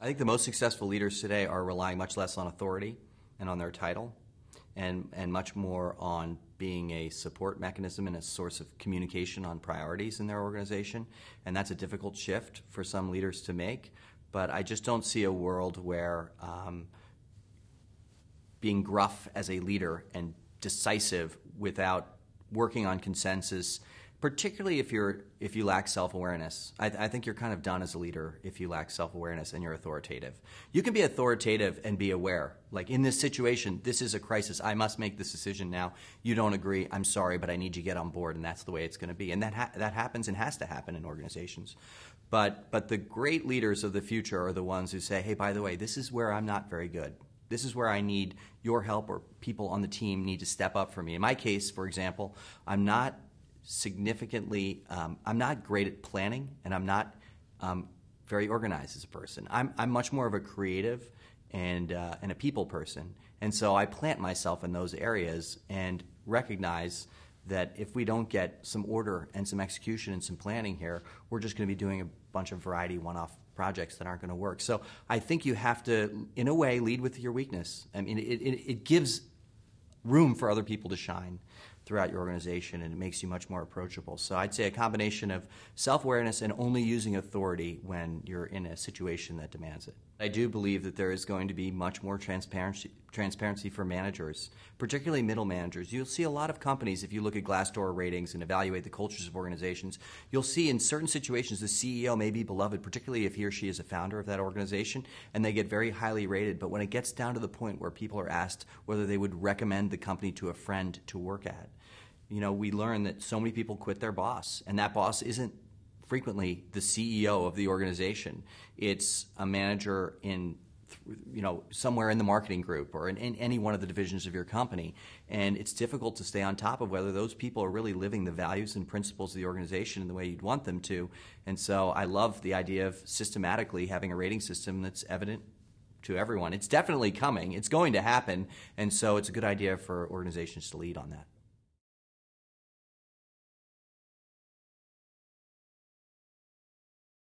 I think the most successful leaders today are relying much less on authority and on their title, and much more on being a support mechanism and a source of communication on priorities in their organization. And that's a difficult shift for some leaders to make. But I just don't see a world where being gruff as a leader and decisive without working on consensus, particularly if you lack self-awareness. I think you're kind of done as a leader if you lack self-awareness and you're authoritative. You can be authoritative and be aware. Like, in this situation, this is a crisis. I must make this decision now. You don't agree. I'm sorry, but I need you to get on board, and that's the way it's going to be. And that happens and has to happen in organizations. But the great leaders of the future are the ones who say, hey, by the way, this is where I'm not very good. This is where I need your help, or people on the team need to step up for me. In my case, for example, I'm not great at planning, and I'm not very organized as a person. I'm much more of a creative and a people person, and so I plant myself in those areas and recognize that if we don't get some order and some execution and some planning here, we're just going to be doing a bunch of variety one-off projects that aren't going to work. So I think you have to, in a way, lead with your weakness. I mean, it gives room for other people to shine throughout your organization, and it makes you much more approachable. So I'd say a combination of self-awareness and only using authority when you're in a situation that demands it. I do believe that there is going to be much more transparency for managers, particularly middle managers. You'll see a lot of companies, if you look at Glassdoor ratings and evaluate the cultures of organizations, you'll see in certain situations the CEO may be beloved, particularly if he or she is a founder of that organization, and they get very highly rated. But when it gets down to the point where people are asked whether they would recommend the company to a friend to work at, we learn that so many people quit their boss, and that boss isn't frequently the CEO of the organization. It's a manager in, somewhere in the marketing group or in any one of the divisions of your company. And it's difficult to stay on top of whether those people are really living the values and principles of the organization in the way you'd want them to. And so I love the idea of systematically having a rating system that's evident to everyone. It's definitely coming. It's going to happen. And so it's a good idea for organizations to lead on that.